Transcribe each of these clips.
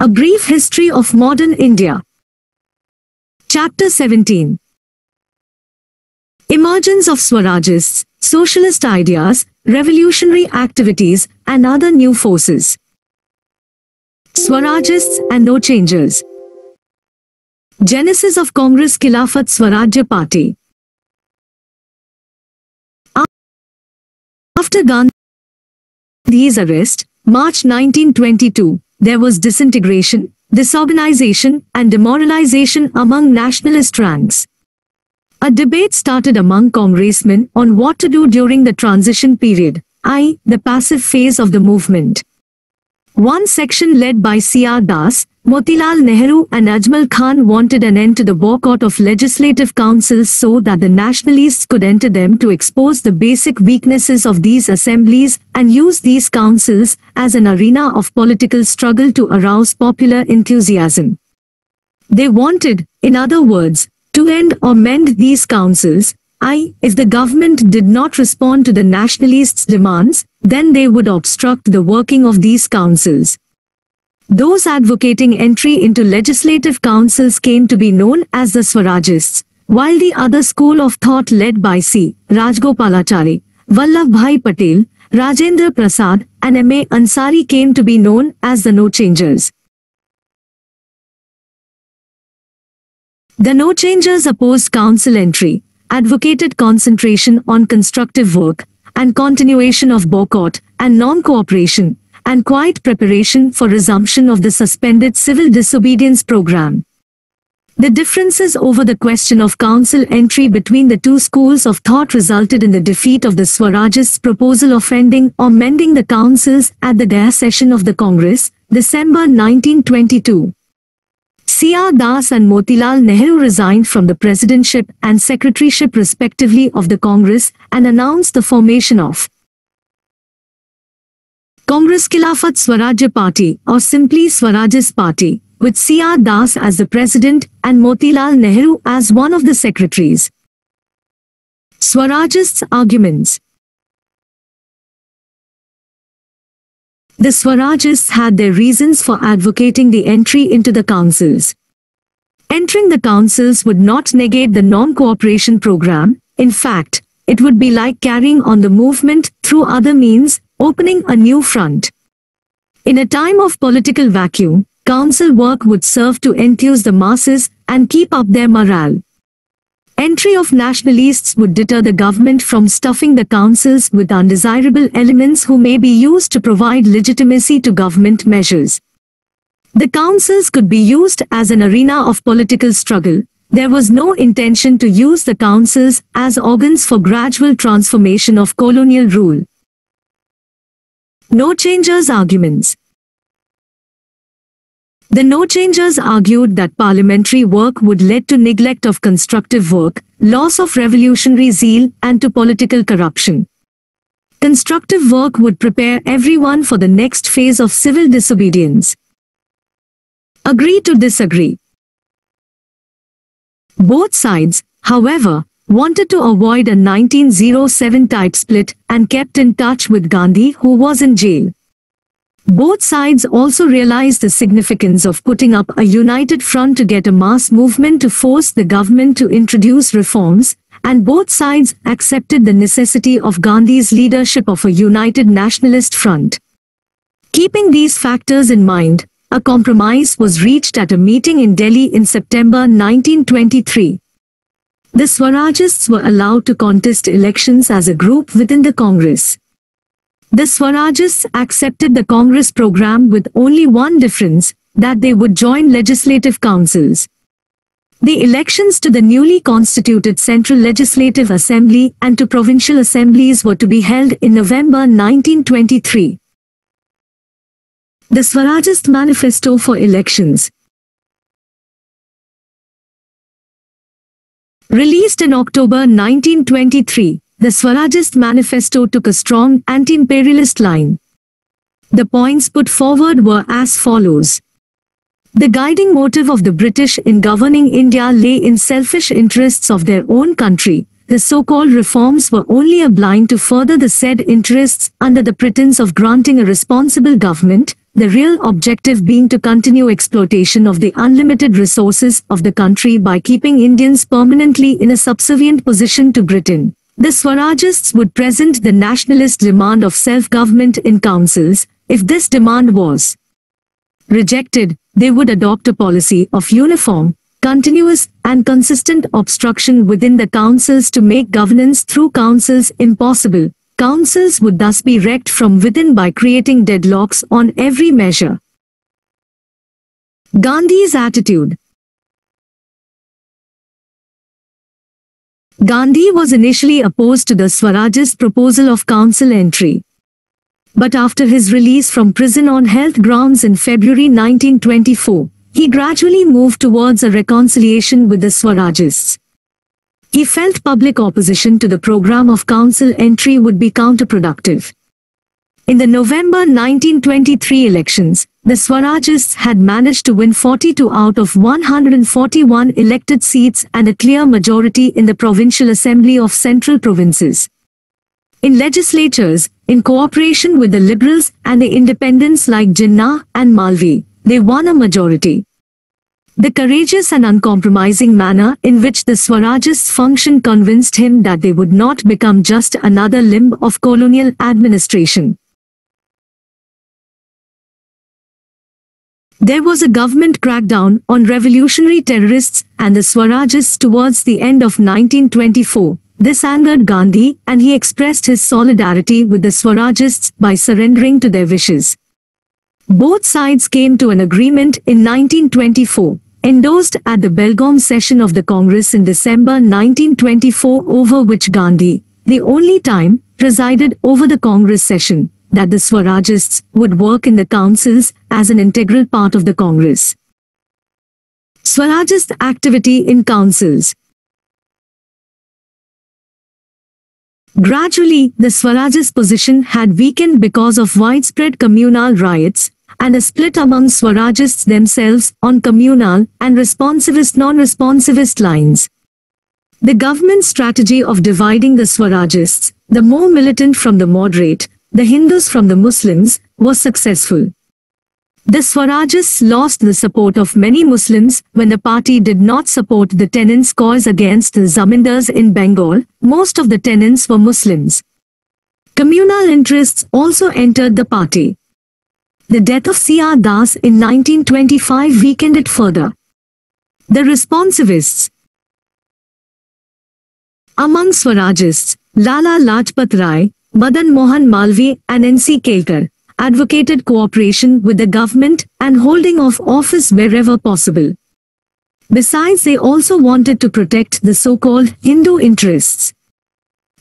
A Brief History of Modern India. Chapter 17. Emergence of Swarajists, Socialist Ideas, Revolutionary Activities, and Other New Forces. Swarajists and No Changers. Genesis of Congress Khilafat Swarajya Party. After Gandhi's arrest, March 1922, there was disintegration, disorganization, and demoralization among nationalist ranks. A debate started among congressmen on what to do during the transition period, i.e., the passive phase of the movement. One section led by C.R. Das, Motilal Nehru and Ajmal Khan wanted an end to the boycott of legislative councils so that the nationalists could enter them to expose the basic weaknesses of these assemblies and use these councils as an arena of political struggle to arouse popular enthusiasm. They wanted, in other words, to end or mend these councils, i.e., if the government did not respond to the nationalists' demands, then they would obstruct the working of these councils. Those advocating entry into legislative councils came to be known as the Swarajists, while the other school of thought led by C. Rajgopalachari, Vallabhbhai Patel, Rajendra Prasad, and M.A. Ansari came to be known as the No Changers. The No Changers opposed council entry, advocated concentration on constructive work, and continuation of boycott and non-cooperation, and quiet preparation for resumption of the suspended civil disobedience program. The differences over the question of council entry between the two schools of thought resulted in the defeat of the Swarajists' proposal of ending or mending the councils at the Gaya session of the Congress, December 1922. C.R. Das and Motilal Nehru resigned from the presidentship and secretaryship respectively of the Congress and announced the formation of Congress Khilafat Swarajya Party or simply Swarajist Party, with C.R. Das as the president and Motilal Nehru as one of the secretaries. Swarajists' arguments. The Swarajists had their reasons for advocating the entry into the councils. Entering the councils would not negate the non-cooperation program. In fact, it would be like carrying on the movement through other means, opening a new front. In a time of political vacuum, council work would serve to enthuse the masses and keep up their morale. Entry of nationalists would deter the government from stuffing the councils with undesirable elements who may be used to provide legitimacy to government measures. The councils could be used as an arena of political struggle. There was no intention to use the councils as organs for gradual transformation of colonial rule. No Changers' arguments. The No Changers argued that parliamentary work would lead to neglect of constructive work, loss of revolutionary zeal, and to political corruption. Constructive work would prepare everyone for the next phase of civil disobedience. Agree to disagree. Both sides, however, wanted to avoid a 1907 type split and kept in touch with Gandhi, who was in jail. Both sides also realized the significance of putting up a united front to get a mass movement to force the government to introduce reforms, and both sides accepted the necessity of Gandhi's leadership of a united nationalist front. Keeping these factors in mind, a compromise was reached at a meeting in Delhi in September 1923. The Swarajists were allowed to contest elections as a group within the Congress. The Swarajists accepted the Congress program with only one difference, that they would join legislative councils. The elections to the newly constituted Central Legislative Assembly and to provincial assemblies were to be held in November 1923. The Swarajist Manifesto for Elections. Released in October 1923, the Swarajist Manifesto took a strong anti-imperialist line. The points put forward were as follows. The guiding motive of the British in governing India lay in selfish interests of their own country. The so-called reforms were only a blind to further the said interests under the pretense of granting a responsible government, the real objective being to continue exploitation of the unlimited resources of the country by keeping Indians permanently in a subservient position to Britain. The Swarajists would present the nationalist demand of self-government in councils. If this demand was rejected, they would adopt a policy of uniform, continuous, and consistent obstruction within the councils to make governance through councils impossible. Councils would thus be wrecked from within by creating deadlocks on every measure. Gandhi's attitude. Gandhi was initially opposed to the Swarajist proposal of council entry. But after his release from prison on health grounds in February 1924, he gradually moved towards a reconciliation with the Swarajists. He felt public opposition to the program of council entry would be counterproductive. In the November 1923 elections, the Swarajists had managed to win 42 out of 141 elected seats and a clear majority in the Provincial Assembly of Central Provinces. In legislatures, in cooperation with the Liberals and the Independents like Jinnah and Malvi, they won a majority. The courageous and uncompromising manner in which the Swarajists functioned convinced him that they would not become just another limb of colonial administration. There was a government crackdown on revolutionary terrorists and the Swarajists towards the end of 1924. This angered Gandhi and he expressed his solidarity with the Swarajists by surrendering to their wishes. Both sides came to an agreement in 1924, endorsed at the Belgaum session of the Congress in December 1924, over which Gandhi, the only time, presided over the Congress session, that the Swarajists would work in the councils as an integral part of the Congress. Swarajist activity in councils. Gradually, the Swarajist position had weakened because of widespread communal riots and a split among Swarajists themselves on communal and responsivist-non-responsivist lines. The government's strategy of dividing the Swarajists, the more militant from the moderate, the Hindus from the Muslims, was successful. The Swarajists lost the support of many Muslims when the party did not support the tenants' cause against the Zamindars in Bengal. Most of the tenants were Muslims. Communal interests also entered the party. The death of C.R. Das in 1925 weakened it further. The responsivists. Among Swarajists, Lala Lajpat Rai, Madan Mohan Malvi and N.C. Kelkar advocated cooperation with the government and holding of office wherever possible. Besides, they also wanted to protect the so-called Hindu interests.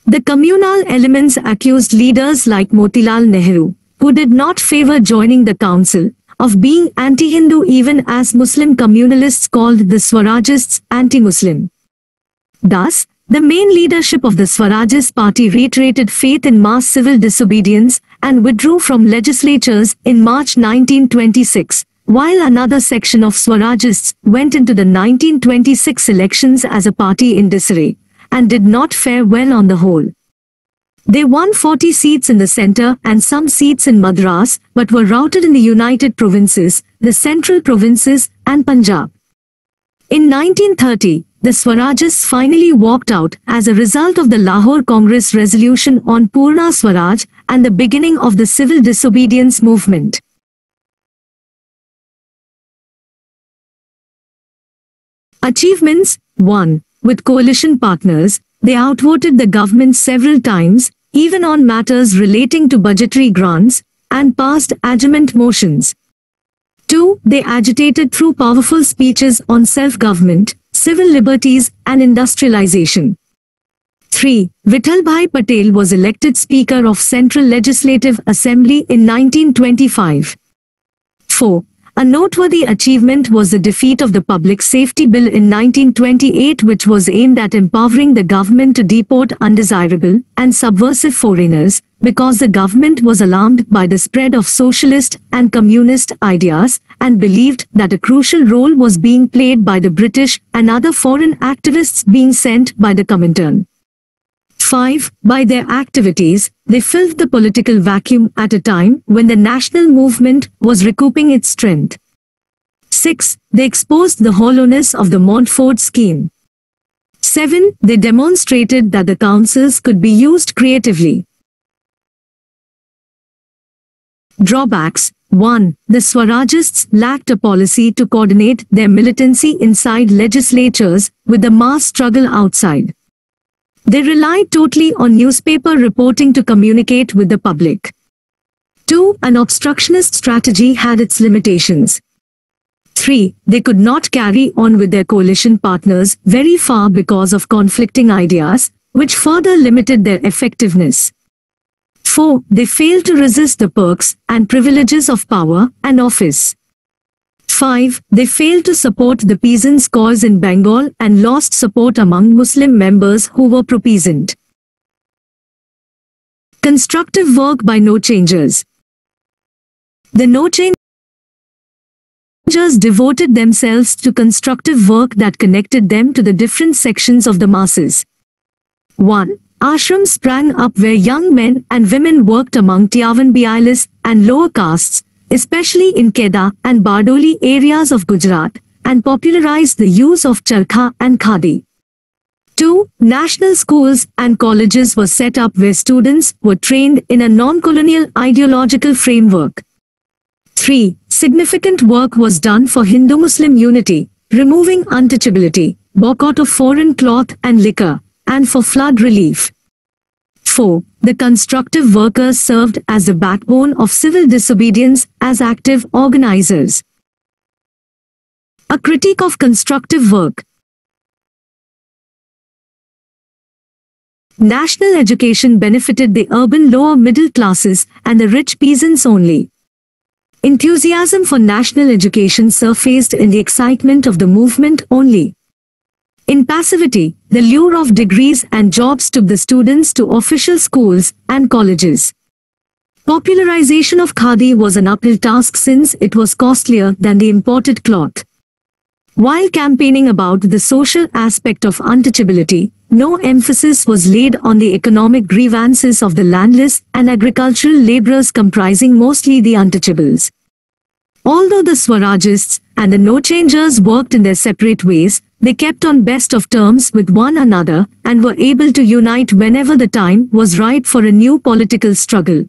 The communal elements accused leaders like Motilal Nehru, who did not favor joining the council, of being anti-Hindu, even as Muslim communalists called the Swarajists anti-Muslim. Thus, the main leadership of the Swarajist party reiterated faith in mass civil disobedience and withdrew from legislatures in March 1926, while another section of Swarajists went into the 1926 elections as a party in disarray, and did not fare well on the whole. They won 40 seats in the centre and some seats in Madras, but were routed in the United Provinces, the Central Provinces, and Punjab. In 1930, the Swarajists finally walked out as a result of the Lahore Congress resolution on Purna Swaraj and the beginning of the civil disobedience movement. Achievements 1. With coalition partners, they outvoted the government several times, even on matters relating to budgetary grants, and passed adjournment motions. 2. They agitated through powerful speeches on self-government, civil liberties, and industrialization. 3. Vithalbhai Patel was elected Speaker of Central Legislative Assembly in 1925. 4. A noteworthy achievement was the defeat of the Public Safety Bill in 1928, which was aimed at empowering the government to deport undesirable and subversive foreigners, because the government was alarmed by the spread of socialist and communist ideas and believed that a crucial role was being played by the British and other foreign activists being sent by the Comintern. 5. By their activities, they filled the political vacuum at a time when the national movement was recouping its strength. 6. They exposed the hollowness of the Montfort scheme. 7. They demonstrated that the councils could be used creatively. Drawbacks. 1. The Swarajists lacked a policy to coordinate their militancy inside legislatures with the mass struggle outside. They relied totally on newspaper reporting to communicate with the public. 2. An obstructionist strategy had its limitations. 3. They could not carry on with their coalition partners very far because of conflicting ideas, which further limited their effectiveness. 4. They failed to resist the perks and privileges of power and office. 5. They failed to support the peasants' cause in Bengal and lost support among Muslim members who were pro-peasant. Constructive work by no-changers. The no-changers devoted themselves to constructive work that connected them to the different sections of the masses. 1. Ashrams sprang up where young men and women worked among Tiavanbialis and lower castes, especially in Kedah and Bardoli areas of Gujarat, and popularized the use of charkha and khadi. 2. National schools and colleges were set up where students were trained in a non-colonial ideological framework. 3. Significant work was done for Hindu-Muslim unity, removing untouchability, boycott of foreign cloth and liquor, and for flood relief. 4. The constructive workers served as the backbone of civil disobedience as active organizers. A critique of constructive work. National education benefited the urban lower middle classes and the rich peasants only. Enthusiasm for national education surfaced in the excitement of the movement only. In passivity, the lure of degrees and jobs took the students to official schools and colleges. Popularization of khadi was an uphill task since it was costlier than the imported cloth. While campaigning about the social aspect of untouchability, no emphasis was laid on the economic grievances of the landless and agricultural laborers comprising mostly the untouchables. Although the Swarajists and the no-changers worked in their separate ways, they kept on best of terms with one another and were able to unite whenever the time was ripe for a new political struggle.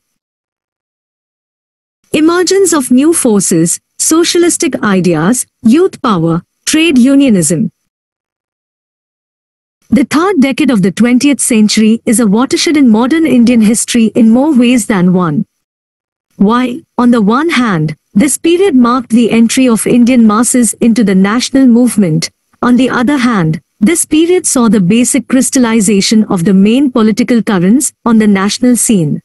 Emergence of new forces, socialistic ideas, youth power, trade unionism. The third decade of the 20th century is a watershed in modern Indian history in more ways than one. While, on the one hand, this period marked the entry of Indian masses into the national movement, on the other hand, this period saw the basic crystallization of the main political currents on the national scene.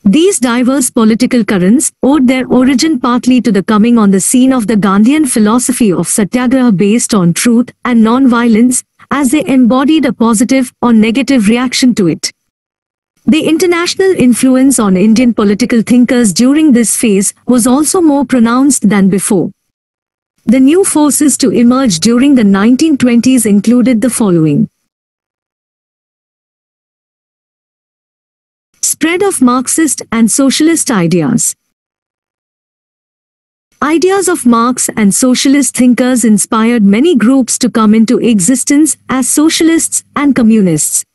These diverse political currents owed their origin partly to the coming on the scene of the Gandhian philosophy of satyagraha based on truth and non-violence, as they embodied a positive or negative reaction to it. The international influence on Indian political thinkers during this phase was also more pronounced than before. The new forces to emerge during the 1920s included the following. Spread of Marxist and socialist ideas. Ideas of Marx and socialist thinkers inspired many groups to come into existence as socialists and communists.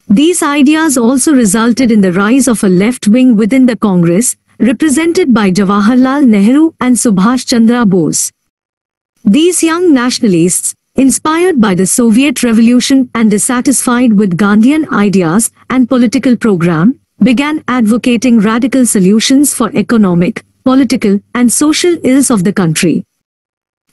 These ideas also resulted in the rise of a left wing within the Congress, represented by Jawaharlal Nehru and Subhash Chandra Bose. These young nationalists, inspired by the Soviet Revolution and dissatisfied with Gandhian ideas and political program, began advocating radical solutions for economic, political, and social ills of the country.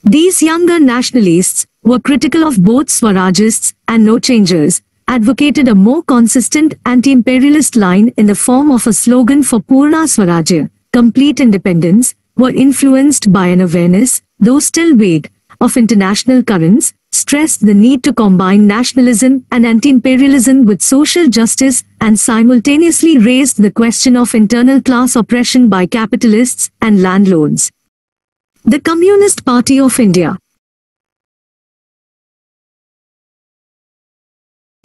These younger nationalists were critical of both Swarajists and no-changers, advocated a more consistent anti-imperialist line in the form of a slogan for Purna Swarajya, complete independence, were influenced by an awareness, though still vague, of international currents, stressed the need to combine nationalism and anti-imperialism with social justice, and simultaneously raised the question of internal class oppression by capitalists and landlords. The Communist Party of India.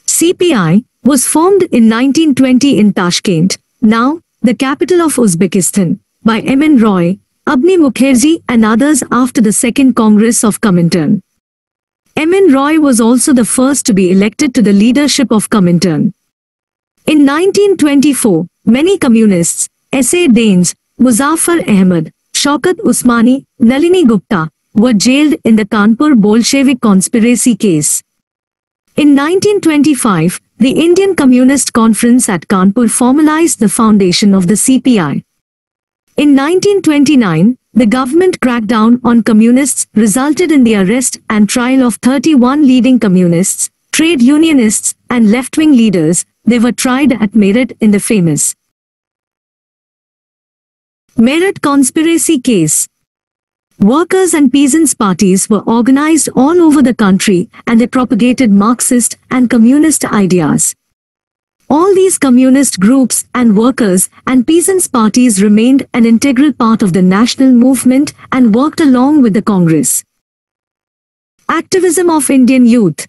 CPI, was formed in 1920 in Tashkent, now the capital of Uzbekistan, by M.N. Roy, Abni Mukherjee and others after the Second Congress of Comintern. M.N. Roy was also the first to be elected to the leadership of Comintern. In 1924, many communists, S.A. Daines, Muzaffar Ahmad, Shaukat Usmani, Nalini Gupta, were jailed in the Kanpur Bolshevik conspiracy case. In 1925, the Indian Communist Conference at Kanpur formalized the foundation of the CPI. In 1929, the government crackdown on communists resulted in the arrest and trial of 31 leading communists, trade unionists, and left-wing leaders. They were tried at Meerut in the famous Meerut conspiracy case. Workers' and peasants' parties were organized all over the country and they propagated Marxist and communist ideas. All these communist groups and workers' and peasants' parties remained an integral part of the national movement and worked along with the Congress. Activism of Indian youth.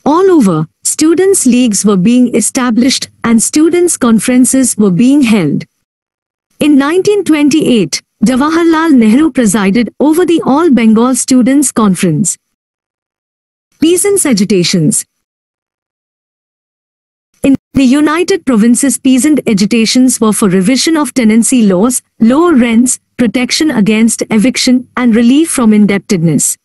All over, students' leagues were being established and students' conferences were being held. In 1928, Jawaharlal Nehru presided over the All Bengal Students' Conference. Peasants' agitations. In the United Provinces, peasant agitations were for revision of tenancy laws, lower rents, protection against eviction, and relief from indebtedness.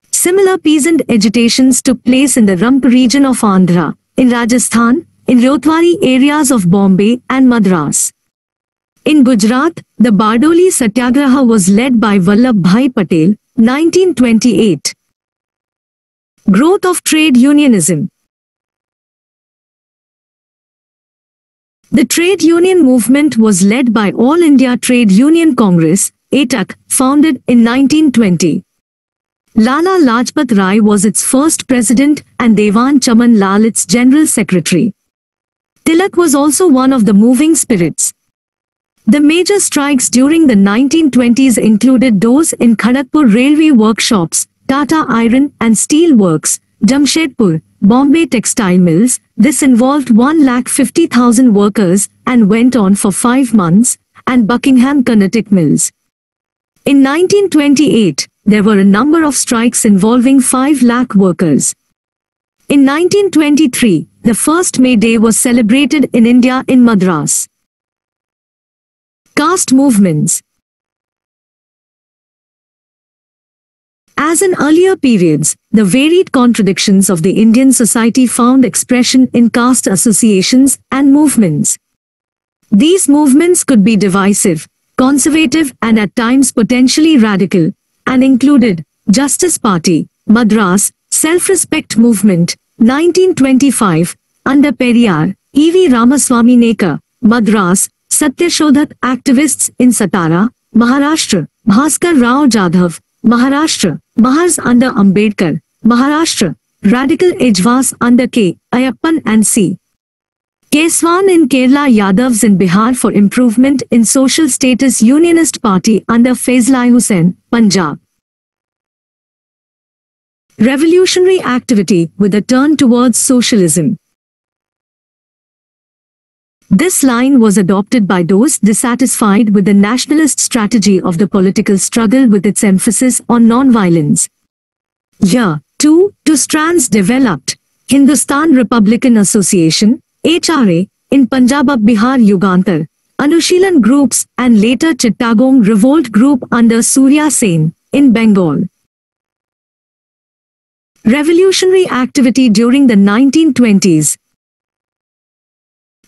Similar peasant agitations took place in the Rump region of Andhra, in Rajasthan, in Rotwari areas of Bombay and Madras. In Gujarat, the Bardoli Satyagraha was led by Vallabhbhai Patel, 1928. Growth of trade unionism. The trade union movement was led by All India Trade Union Congress, ATUC, founded in 1920. Lala Lajpat Rai was its first president and Devan Chaman Lal its general secretary. Tilak was also one of the moving spirits. The major strikes during the 1920s included those in Kharagpur railway workshops, Tata Iron and Steel Works, Jamshedpur, Bombay textile mills. This involved 150,000 workers and went on for 5 months, and Buckingham Carnatic mills. In 1928, there were a number of strikes involving 5 lakh workers. In 1923, the first May Day was celebrated in India in Madras. Caste movements. As in earlier periods, the varied contradictions of the Indian society found expression in caste associations and movements. These movements could be divisive, conservative and at times potentially radical, and included Justice Party, Madras, Self-Respect Movement, 1925, under Periyar, E.V. Ramaswamy Nekar, Madras, Satyashodhat activists in Satara, Maharashtra, Bhaskar Rao Jadhav, Maharashtra, Mahars under Ambedkar, Maharashtra, Radical Ejwas under K. Ayappan and C. Keswan in Kerala, Yadavs in Bihar for improvement in social status, Unionist Party under Faizlai Hussain, Punjab. Revolutionary activity with a turn towards socialism. This line was adopted by those dissatisfied with the nationalist strategy of the political struggle with its emphasis on non-violence. Here, too, 2 strands developed: Hindustan Republican Association, HRA, in Punjab, Bihar, Yugantar, Anushilan groups, and later Chittagong Revolt Group under Surya Sen, in Bengal. Revolutionary activity during the 1920s.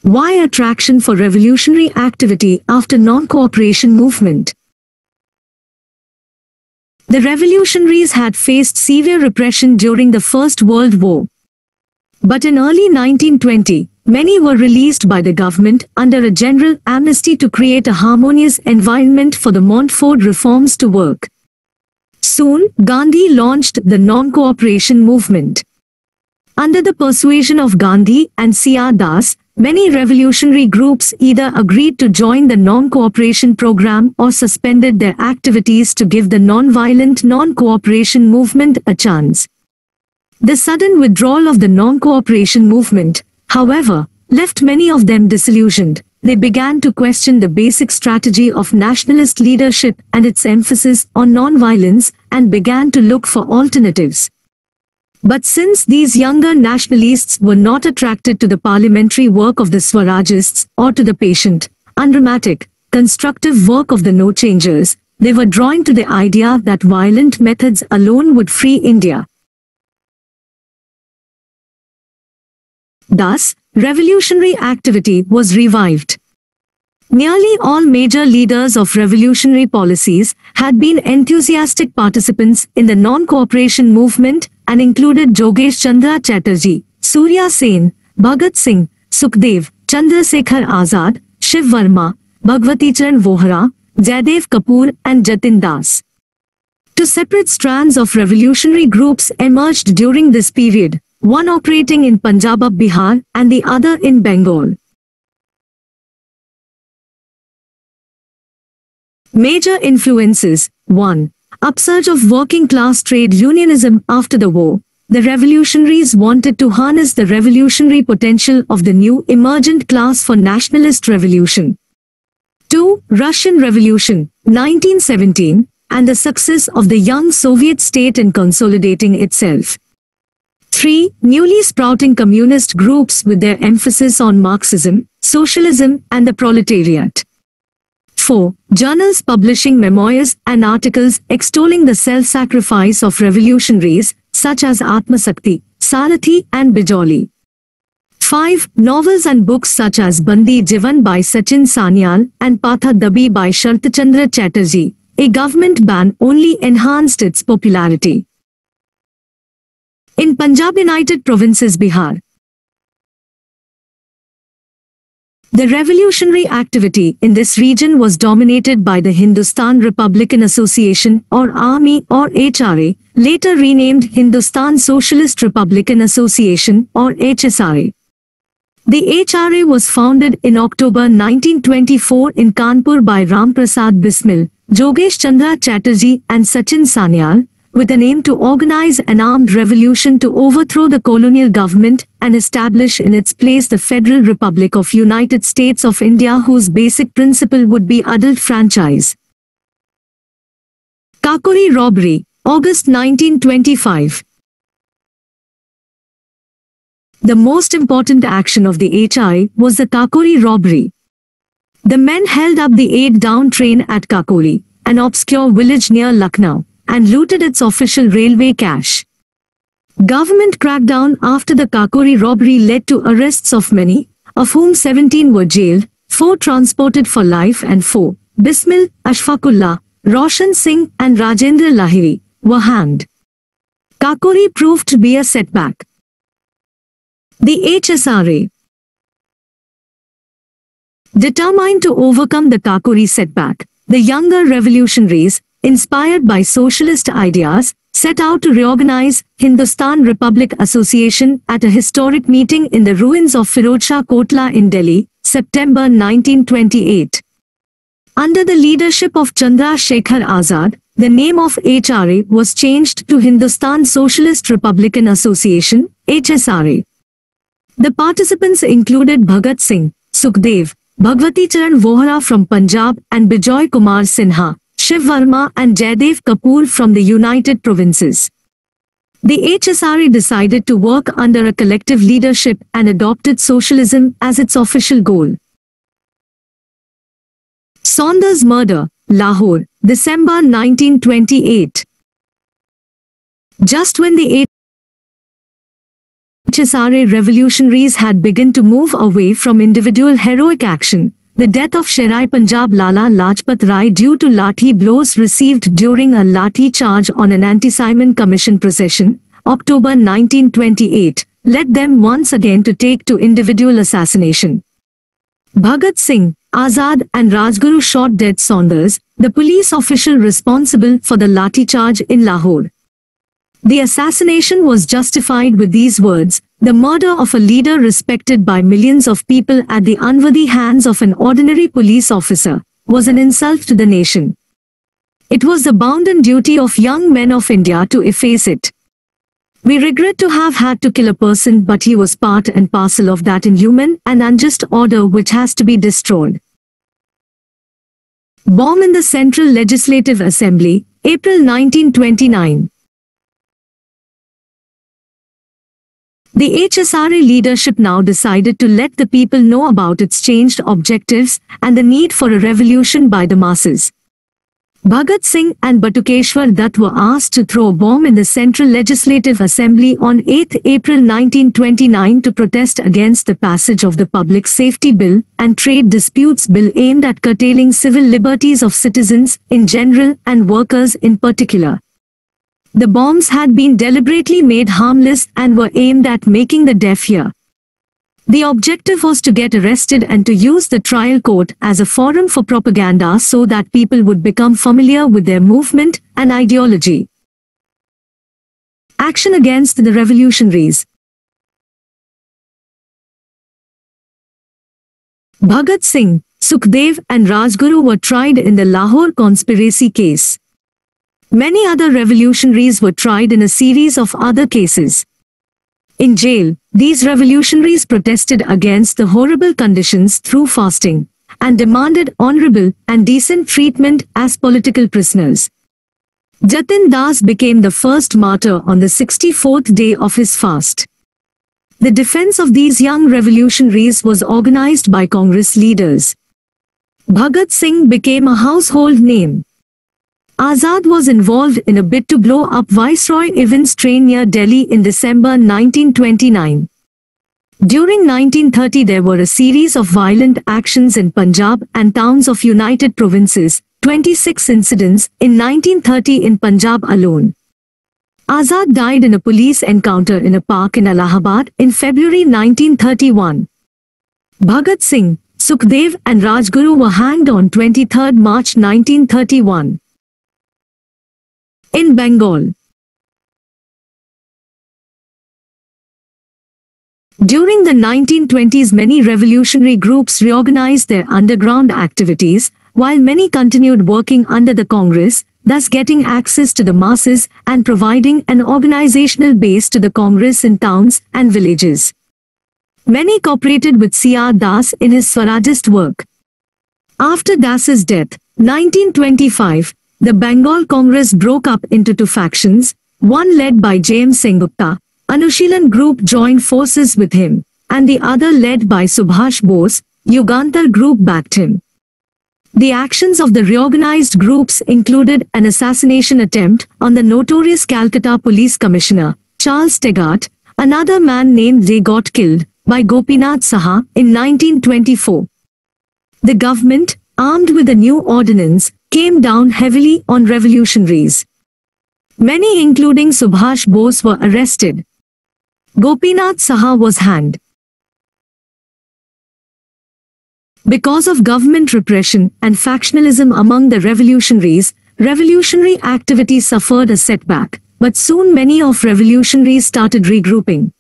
Why attraction for revolutionary activity after non-cooperation movement? The revolutionaries had faced severe repression during the First World War. But in early 1920, many were released by the government under a general amnesty to create a harmonious environment for the Montfort reforms to work. Soon, Gandhi launched the non-cooperation movement. Under the persuasion of Gandhi and C.R. Das, many revolutionary groups either agreed to join the non-cooperation program or suspended their activities to give the non-violent non-cooperation movement a chance. The sudden withdrawal of the non-cooperation movement, however, left many of them disillusioned. They began to question the basic strategy of nationalist leadership and its emphasis on non-violence, and began to look for alternatives. But since these younger nationalists were not attracted to the parliamentary work of the Swarajists or to the patient, undramatic, constructive work of the no-changers, they were drawn to the idea that violent methods alone would free India. Thus, revolutionary activity was revived. Nearly all major leaders of revolutionary policies had been enthusiastic participants in the non-cooperation movement and included Jogesh Chandra Chatterjee, Surya Sen, Bhagat Singh, Sukhdev, Chandrasekhar Azad, Shiv Varma, Bhagwati Charan Vohra, Jaidev Kapoor and Jatin Das. Two separate strands of revolutionary groups emerged during this period, one operating in Punjab, Bihar, and the other in Bengal. Major influences. 1. Upsurge of working-class trade unionism after the war. The revolutionaries wanted to harness the revolutionary potential of the new emergent class for nationalist revolution. 2. Russian Revolution, 1917, and the success of the young Soviet state in consolidating itself. 3. Newly sprouting communist groups with their emphasis on Marxism, socialism, and the proletariat. 4. Journals publishing memoirs and articles extolling the self-sacrifice of revolutionaries, such as Atmasakti, Sarathi, and Bijoli. 5. Novels and books such as Bandi Jivan by Sachin Sanyal and Patha Dabi by Shartchandra Chatterjee. A government ban only enhanced its popularity. In Punjab United Provinces, Bihar, the revolutionary activity in this region was dominated by the Hindustan Republican Association or Army or HRA, later renamed Hindustan Socialist Republican Association or HSRA. The HRA was founded in October 1924 in Kanpur by Ram Prasad Bismil, Jogesh Chandra Chatterjee and Sachin Sanyal, with an aim to organize an armed revolution to overthrow the colonial government and establish in its place the Federal Republic of United States of India, whose basic principle would be adult franchise. Kakori robbery, August 1925. The most important action of the HI was the Kakori robbery. The men held up the 8-down train at Kakori, an obscure village near Lucknow, and looted its official railway cash. Government crackdown after the Kakori robbery led to arrests of many, of whom 17 were jailed, 4 transported for life and 4, Bismil, Ashfaqullah, Roshan Singh and Rajendra Lahiri, were hanged. Kakori proved to be a setback. The HSRA, determined to overcome the Kakori setback, the younger revolutionaries, inspired by socialist ideas, set out to reorganize Hindustan Republic Association at a historic meeting in the ruins of Firozshah Kotla in Delhi, September 1928. Under the leadership of Chandra Shekhar Azad, the name of HRA was changed to Hindustan Socialist Republican Association, HSRA. The participants included Bhagat Singh, Sukhdev, Bhagwati Charan Vohra from Punjab and Bijoy Kumar Sinha, Shiv Varma and Jaidev Kapoor from the United Provinces. The HSRA decided to work under a collective leadership and adopted socialism as its official goal. Saunders murder, Lahore, December 1928. Just when the HSRA revolutionaries had begun to move away from individual heroic action, the death of Sherai Punjab Lala Lajpat Rai due to lathi blows received during a lathi charge on an anti-Simon Commission procession, October 1928, led them once again to take to individual assassination. Bhagat Singh, Azad and Rajguru shot dead Saunders, the police official responsible for the lathi charge in Lahore. The assassination was justified with these words: "The murder of a leader respected by millions of people at the unworthy hands of an ordinary police officer was an insult to the nation. It was the bounden duty of young men of India to efface it." We regret to have had to kill a person, but he was part and parcel of that inhuman and unjust order which has to be destroyed. Bomb in the Central Legislative Assembly, April 1929. The HSRA leadership now decided to let the people know about its changed objectives and the need for a revolution by the masses. Bhagat Singh and Batukeshwar Dutt were asked to throw a bomb in the Central Legislative Assembly on 8 April 1929 to protest against the passage of the Public Safety Bill and Trade Disputes Bill aimed at curtailing civil liberties of citizens in general and workers in particular. The bombs had been deliberately made harmless and were aimed at making the deaf hear. The objective was to get arrested and to use the trial court as a forum for propaganda so that people would become familiar with their movement and ideology. Action against the revolutionaries. Bhagat Singh, Sukhdev and Rajguru were tried in the Lahore conspiracy case. Many other revolutionaries were tried in a series of other cases. In jail, these revolutionaries protested against the horrible conditions through fasting, and demanded honorable and decent treatment as political prisoners. Jatin Das became the first martyr on the 64th day of his fast. The defense of these young revolutionaries was organized by Congress leaders. Bhagat Singh became a household name. Azad was involved in a bid to blow up Viceroy Evans' train near Delhi in December 1929. During 1930 there were a series of violent actions in Punjab and towns of United Provinces, 26 incidents in 1930 in Punjab alone. Azad died in a police encounter in a park in Allahabad in February 1931. Bhagat Singh, Sukhdev and Rajguru were hanged on 23 March 1931. In Bengal. During the 1920s many revolutionary groups reorganized their underground activities, while many continued working under the Congress, thus getting access to the masses and providing an organizational base to the Congress in towns and villages. Many cooperated with C.R. Das in his Swarajist work. After Das's death, 1925, the Bengal Congress broke up into two factions, one led by J.M. Sengupta. Anushilan group joined forces with him, and the other led by Subhash Bose. Yugantar group backed him. The actions of the reorganized groups included an assassination attempt on the notorious Calcutta Police Commissioner, Charles Tegart. Another man named Ray got killed by Gopinath Saha in 1924. The government, armed with a new ordinance, came down heavily on revolutionaries. Many including Subhash Bose were arrested. Gopinath Saha was hanged. Because of government repression and factionalism among the revolutionaries, revolutionary activity suffered a setback, but soon many of revolutionaries started regrouping.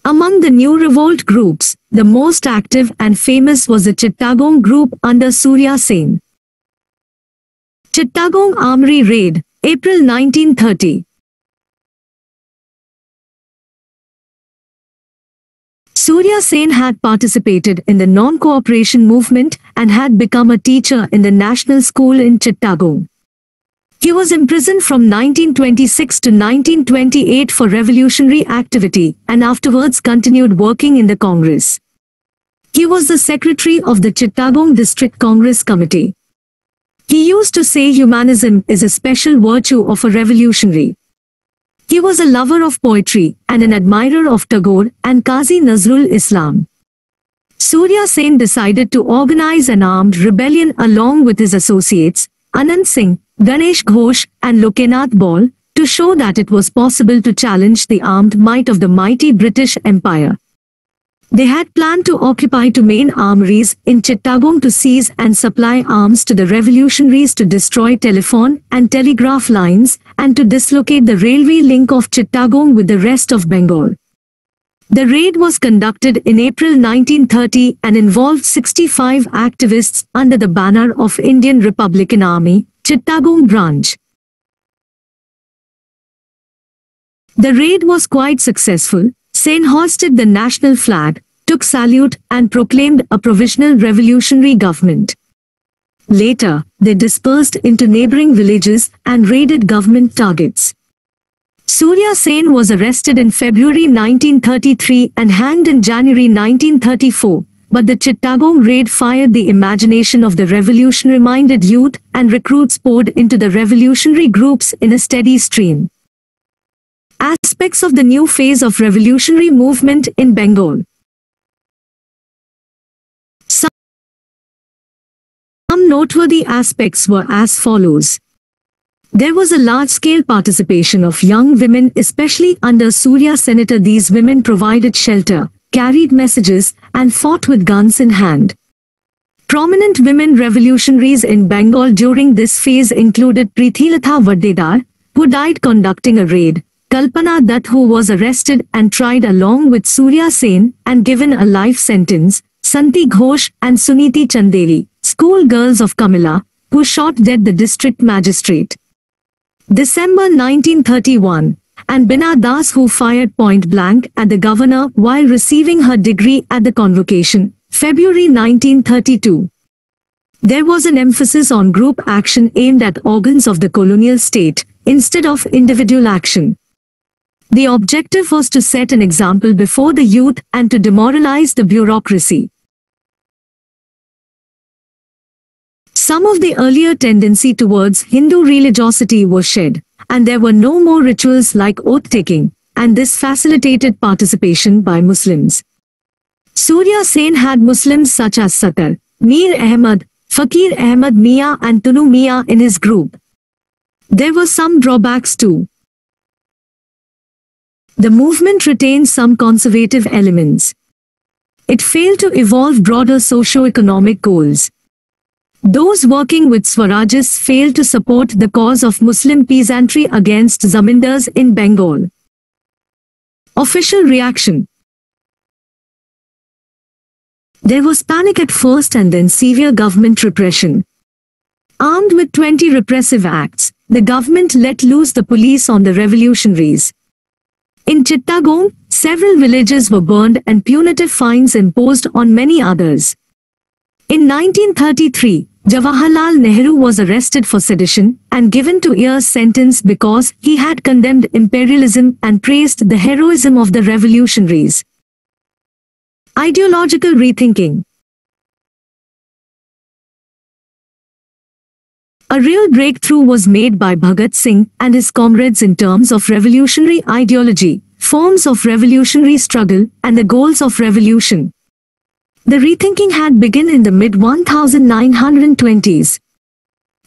Among the new revolt groups, the most active and famous was the Chittagong group under Surya Sen. Chittagong Armory Raid, April 1930. Surya Sen had participated in the non-cooperation movement and had become a teacher in the National School in Chittagong. He was imprisoned from 1926 to 1928 for revolutionary activity and afterwards continued working in the Congress. He was the secretary of the Chittagong District Congress Committee. He used to say humanism is a special virtue of a revolutionary. He was a lover of poetry and an admirer of Tagore and Qazi Nazrul Islam. Surya Sen decided to organize an armed rebellion along with his associates, Anand Singh, Ganesh Ghosh and Loknath Ball, to show that it was possible to challenge the armed might of the mighty British Empire. They had planned to occupy two main armories in Chittagong to seize and supply arms to the revolutionaries, to destroy telephone and telegraph lines, and to dislocate the railway link of Chittagong with the rest of Bengal. The raid was conducted in April 1930 and involved 65 activists under the banner of Indian Republican Army, Chittagong branch. The raid was quite successful. Sen hoisted the national flag, took salute and proclaimed a provisional revolutionary government. Later, they dispersed into neighboring villages and raided government targets. Surya Sen was arrested in February 1933 and hanged in January 1934, but the Chittagong raid fired the imagination of the revolutionary-minded youth and recruits poured into the revolutionary groups in a steady stream. Aspects of the new phase of revolutionary movement in Bengal. Some noteworthy aspects were as follows. There was a large-scale participation of young women, especially under Surya Senator. These women provided shelter, carried messages, and fought with guns in hand. Prominent women revolutionaries in Bengal during this phase included Prithilatha Vaddedar, who died conducting a raid, Kalpana Dutt, who was arrested and tried along with Surya Sen and given a life sentence, Santi Ghosh and Suniti Chandeli, school girls of Kamila, who shot dead the district magistrate. December 1931, and Bina Das, who fired point blank at the governor while receiving her degree at the convocation, February 1932. There was an emphasis on group action aimed at organs of the colonial state, instead of individual action. The objective was to set an example before the youth and to demoralize the bureaucracy. Some of the earlier tendency towards Hindu religiosity was shed, and there were no more rituals like oath-taking, and this facilitated participation by Muslims. Surya Sen had Muslims such as Sattar, Mir Ahmad, Fakir Ahmad Mia and Tunu Mia in his group. There were some drawbacks too. The movement retained some conservative elements. It failed to evolve broader socio-economic goals. Those working with Swarajists failed to support the cause of Muslim peasantry against zamindars in Bengal. Official reaction. There was panic at first and then severe government repression. Armed with 20 repressive acts, the government let loose the police on the revolutionaries. In Chittagong, several villages were burned and punitive fines imposed on many others. In 1933, Jawaharlal Nehru was arrested for sedition and given 2 years sentence because he had condemned imperialism and praised the heroism of the revolutionaries. Ideological rethinking. A real breakthrough was made by Bhagat Singh and his comrades in terms of revolutionary ideology, forms of revolutionary struggle, and the goals of revolution. The rethinking had begun in the mid-1920s.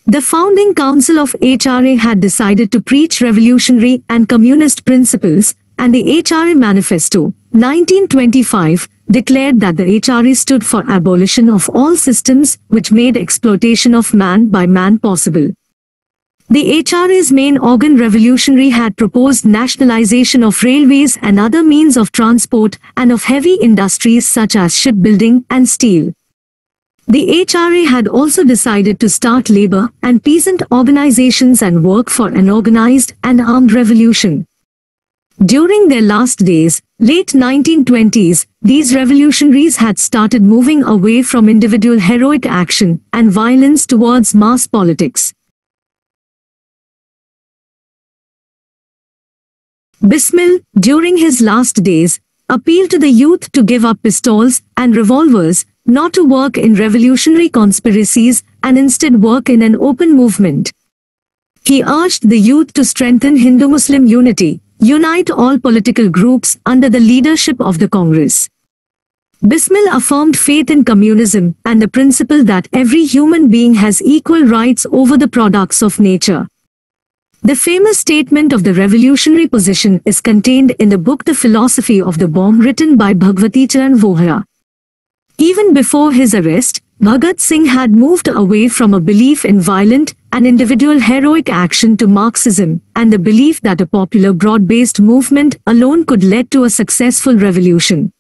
The founding council of HRA had decided to preach revolutionary and communist principles, and the HRA Manifesto, 1925, declared that the HRA stood for abolition of all systems which made exploitation of man by man possible. The HRA's main organ Revolutionary had proposed nationalization of railways and other means of transport and of heavy industries such as shipbuilding and steel. The HRA had also decided to start labor and peasant organizations and work for an organized and armed revolution. During their last days, late 1920s, these revolutionaries had started moving away from individual heroic action and violence towards mass politics. Bismil, during his last days, appealed to the youth to give up pistols and revolvers, not to work in revolutionary conspiracies and instead work in an open movement. He urged the youth to strengthen Hindu-Muslim unity, unite all political groups under the leadership of the Congress. Bismil affirmed faith in communism and the principle that every human being has equal rights over the products of nature. The famous statement of the revolutionary position is contained in the book The Philosophy of the Bomb written by Bhagwati Charan Vohra. Even before his arrest, Bhagat Singh had moved away from a belief in violent and individual heroic action to Marxism and the belief that a popular broad-based movement alone could lead to a successful revolution.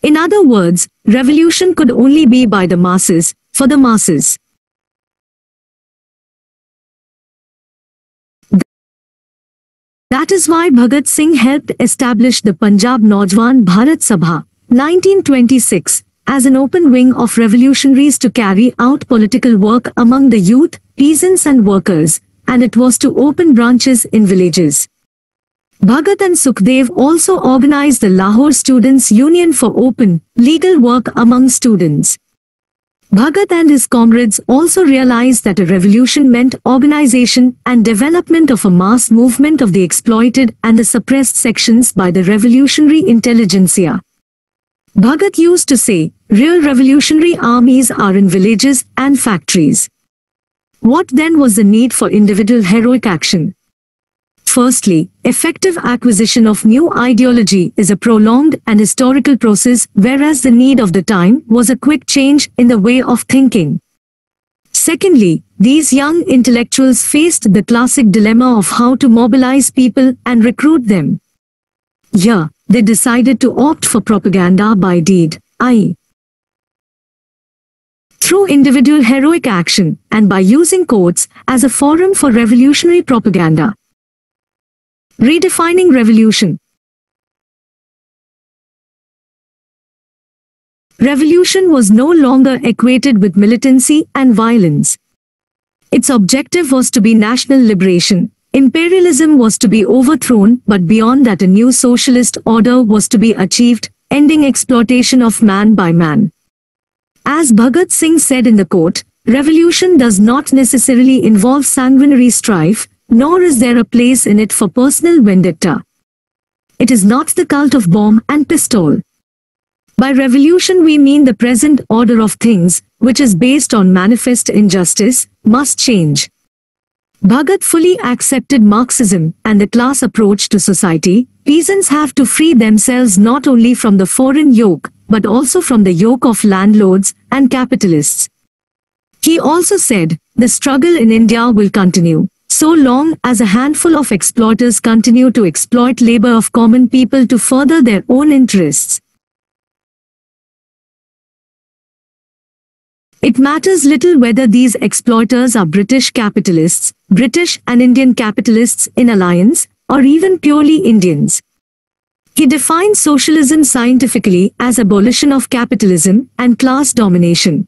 In other words, revolution could only be by the masses, for the masses. That is why Bhagat Singh helped establish the Punjab Naujwan Bharat Sabha, 1926, as an open wing of revolutionaries to carry out political work among the youth, peasants and workers, and it was to open branches in villages. Bhagat and Sukhdev also organized the Lahore Students' Union for open, legal work among students. Bhagat and his comrades also realized that a revolution meant organization and development of a mass movement of the exploited and the suppressed sections by the revolutionary intelligentsia. Bhagat used to say, real revolutionary armies are in villages and factories. What then was the need for individual heroic action? Firstly, effective acquisition of new ideology is a prolonged and historical process, whereas the need of the time was a quick change in the way of thinking. Secondly, these young intellectuals faced the classic dilemma of how to mobilize people and recruit them. Here, they decided to opt for propaganda by deed, i.e., through individual heroic action, and by using courts as a forum for revolutionary propaganda. Redefining revolution. Revolution was no longer equated with militancy and violence. Its objective was to be national liberation. Imperialism was to be overthrown, but beyond that a new socialist order was to be achieved, ending exploitation of man by man. As Bhagat Singh said in the quote, revolution does not necessarily involve sanguinary strife, nor is there a place in it for personal vendetta. It is not the cult of bomb and pistol. By revolution we mean the present order of things, which is based on manifest injustice, must change. Bhagat fully accepted Marxism and the class approach to society. Peasants have to free themselves not only from the foreign yoke, but also from the yoke of landlords and capitalists. He also said, the struggle in India will continue, so long as a handful of exploiters continue to exploit labor of common people to further their own interests. It matters little whether these exploiters are British capitalists, British and Indian capitalists in alliance, or even purely Indians. He defined socialism scientifically as abolition of capitalism and class domination.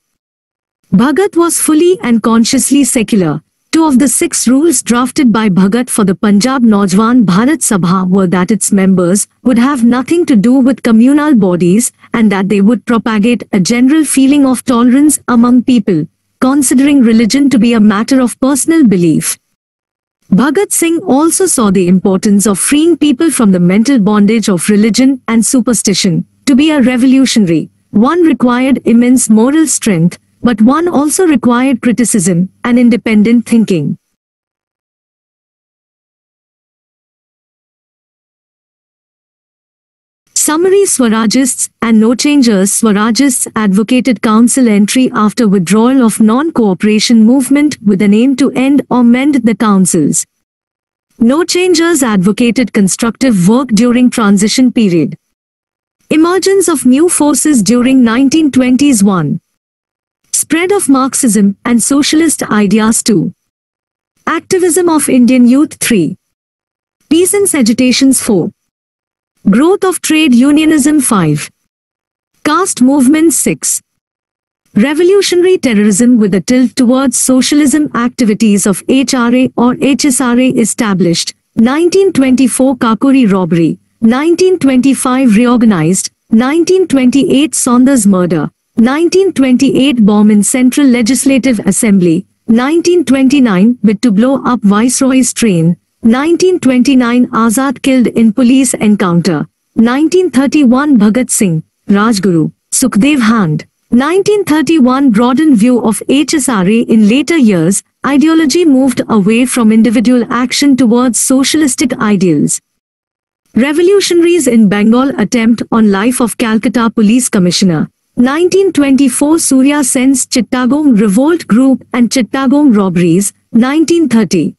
Bhagat was fully and consciously secular. 2 of the 6 rules drafted by Bhagat for the Punjab Naujwan Bharat Sabha were that its members would have nothing to do with communal bodies and that they would propagate a general feeling of tolerance among people, considering religion to be a matter of personal belief. Bhagat Singh also saw the importance of freeing people from the mental bondage of religion and superstition. To be a revolutionary, one required immense moral strength, but one also required criticism and independent thinking. Summary: Swarajists and no-changers. Swarajists advocated council entry after withdrawal of non-cooperation movement with an aim to end or mend the councils. No-changers advocated constructive work during transition period. Emergence of new forces during 1920s. 1. Spread of Marxism and socialist ideas. 2. Activism of Indian youth. 3. Peasants' agitations. 4. Growth of trade unionism. 5. Caste movements. 6. Revolutionary terrorism with a tilt towards socialism. Activities of HRA or HSRA established. 1924 Kakuri robbery. 1925 reorganized. 1928 Saunders murder. 1928 bomb in Central Legislative Assembly. 1929 bid to blow up Viceroy's train. 1929 Azad killed in police encounter. 1931 Bhagat Singh, Rajguru, Sukhdev hand. 1931 broadened view of HSRA. In later years, ideology moved away from individual action towards socialistic ideals. Revolutionaries in Bengal attempt on life of Calcutta Police Commissioner. 1924 Surya Sen's Chittagong Revolt Group and Chittagong robberies. 1930